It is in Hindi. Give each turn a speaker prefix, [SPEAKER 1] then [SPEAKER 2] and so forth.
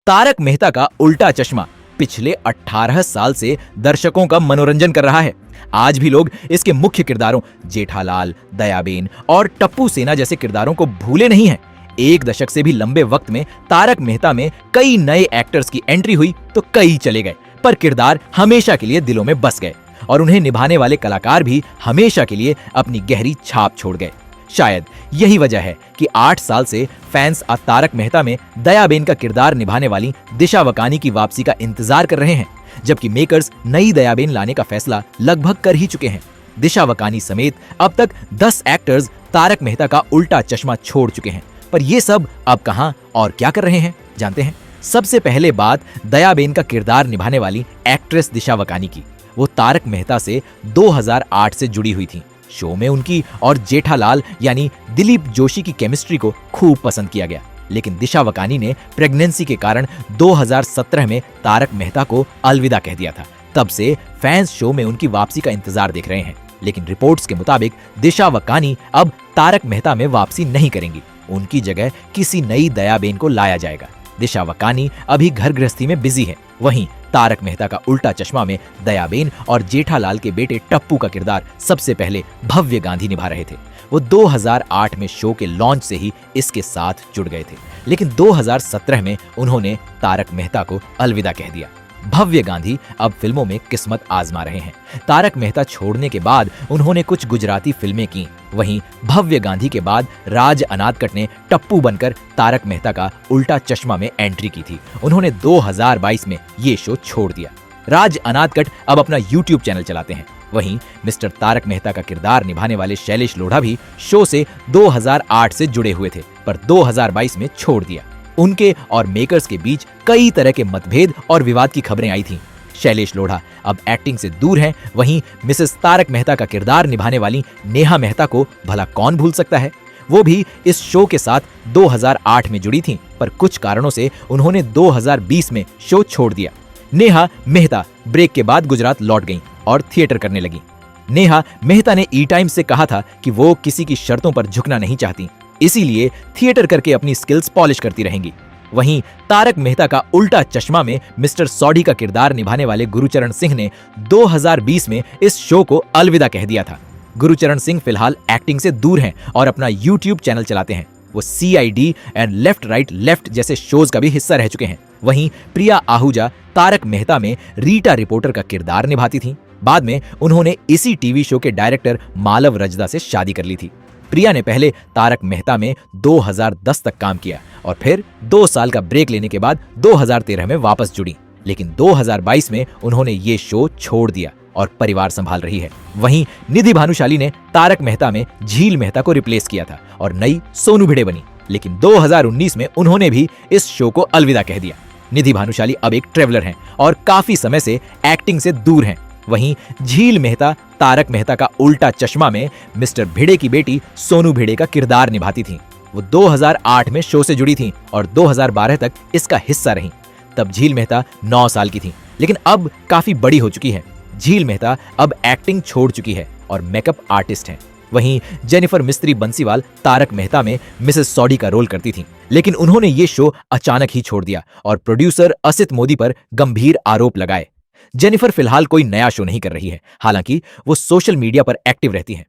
[SPEAKER 1] तारक मेहता का उल्टा चश्मा पिछले 18 साल से दर्शकों का मनोरंजन कर रहा है। आज भी लोग इसके मुख्य किरदारों जेठालाल, दयाबेन और टप्पू सेना जैसे किरदारों को भूले नहीं हैं। एक दशक से भी लंबे वक्त में तारक मेहता में कई नए एक्टर्स की एंट्री हुई तो कई चले गए, पर किरदार हमेशा के लिए दिलों में बस गए और उन्हें निभाने वाले कलाकार भी हमेशा के लिए अपनी गहरी छाप छोड़ गए। शायद यही वजह है कि 8 साल से फैंस तारक मेहता में दयाबेन का किरदार निभाने वाली दिशा वकानी की वापसी का इंतजार कर रहे हैं, जबकि मेकर्स नई दयाबेन लाने का फैसला लगभग कर ही चुके हैं। दिशा वकानी समेत अब तक 10 एक्टर्स तारक मेहता का उल्टा चश्मा छोड़ चुके हैं, पर ये सब अब कहां और क्या कर रहे हैं, जानते हैं। सबसे पहले बात दयाबेन का किरदार निभाने वाली एक्ट्रेस दिशा वकानी की। वो तारक मेहता से 2008 से जुड़ी हुई थी। शो में उनकी और जेठालाल यानी दिलीप जोशी की केमिस्ट्री को खूब पसंद किया गया, लेकिन दिशा वकानी ने प्रेगनेंसी के कारण 2017 में तारक मेहता को अलविदा कह दिया था। तब से फैंस शो में उनकी वापसी का इंतजार देख रहे हैं, लेकिन रिपोर्ट्स के मुताबिक दिशा वकानी अब तारक मेहता में वापसी नहीं करेंगी। उनकी जगह किसी नई दयाबेन को लाया जाएगा। दिशा वकानी अभी घर गृहस्थी में बिजी है। वहीं तारक मेहता का उल्टा चश्मा में दयाबेन और जेठालाल के बेटे टप्पू का किरदार सबसे पहले भव्य गांधी निभा रहे थे। वो 2008 में शो के लॉन्च से ही इसके साथ जुड़ गए थे, लेकिन 2017 में उन्होंने तारक मेहता को अलविदा कह दिया। भव्य गांधी अब फिल्मों में किस्मत आजमा रहे हैं। तारक मेहता छोड़ने के बाद उन्होंने कुछ गुजराती फिल्में की। वहीं भव्य गांधी के बाद राज अनादकट ने टप्पू बनकर तारक मेहता का उल्टा चश्मा में एंट्री की थी। उन्होंने 2022 में ये शो छोड़ दिया। राज अनादकट अब अपना YouTube चैनल चलाते हैं। वहीं मिस्टर तारक मेहता का किरदार निभाने वाले शैलेश लोढ़ा भी शो से 2008 से जुड़े हुए थे, पर 2022 में छोड़ दिया। उनके और मेकर्स के बीच कई तरह के मतभेद और विवाद की खबरें आई थीं। शैलेश लोढ़ा अब एक्टिंग से दूर हैं। वहीं मिसेस तारक मेहता का किरदार निभाने वाली नेहा मेहता को भला कौन भूल सकता है। वो भी इस शो के साथ 2008 में जुड़ी थीं, पर कुछ कारणों से उन्होंने 2020 में शो छोड़ दिया। नेहा मेहता ब्रेक के बाद गुजरात लौट गईं और थिएटर करने लगी। नेहा मेहता ने ई टाइम्स से कहा था कि वो किसी की शर्तों पर झुकना नहीं चाहती, इसीलिए थिएटर करके अपनी स्किल्स पॉलिश करती रहेंगी। वहीं तारक मेहता का उल्टा चश्मा में मिस्टर सौडी का किरदार निभाने वाले गुरुचरण सिंह ने 2020 में इस शो को अलविदा कह दिया था। गुरुचरण सिंह फिलहाल एक्टिंग से दूर हैं और अपना YouTube चैनल चलाते हैं। वो CID and left right left जैसे शोज का भी हिस्सा रह चुके हैं। वहीं प्रिया आहूजा तारक मेहता में रीटा रिपोर्टर का किरदार निभाती थीं। बाद में उन्होंने इसी टीवी शो के डायरेक्टर मालव रजदा से शादी कर ली थी। प्रिया ने पहले तारक मेहता में 2010 तक काम किया और फिर 2 साल का ब्रेक लेने के बाद 2013 में वापस जुड़ी, लेकिन 2022 में उन्होंने ये शो छोड़ दिया और परिवार संभाल रही है। वहीं निधि भानुशाली ने तारक मेहता में झील मेहता को रिप्लेस किया था और नई सोनू भिड़े बनी, लेकिन 2019 में उन्होंने भी इस शो को अलविदा कह दिया। निधि भानुशाली अब एक ट्रेवलर हैं और काफी समय से एक्टिंग से दूर हैं। वहीं झील मेहता तारक मेहता का उल्टा चश्मा में मिस्टर भिड़े की बेटी सोनू भिड़े का किरदार निभाती थीं। वो 2008 में शो से जुड़ी थीं और 2012 तक इसका हिस्सा रहीं। तब झील मेहता 9 साल की थीं, लेकिन अब काफी बड़ी हो चुकी है। झील मेहता अब एक्टिंग छोड़ चुकी है और मेकअप आर्टिस्ट हैं। वहीं जेनिफर मिस्त्री बंसीवाल तारक मेहता में मिसेस सौडी का रोल करती थीं, लेकिन उन्होंने ये शो अचानक ही छोड़ दिया और प्रोड्यूसर असित मोदी पर गंभीर आरोप लगाए। जेनिफर फिलहाल कोई नया शो नहीं कर रही है, हालांकि वो सोशल मीडिया पर एक्टिव रहती हैं।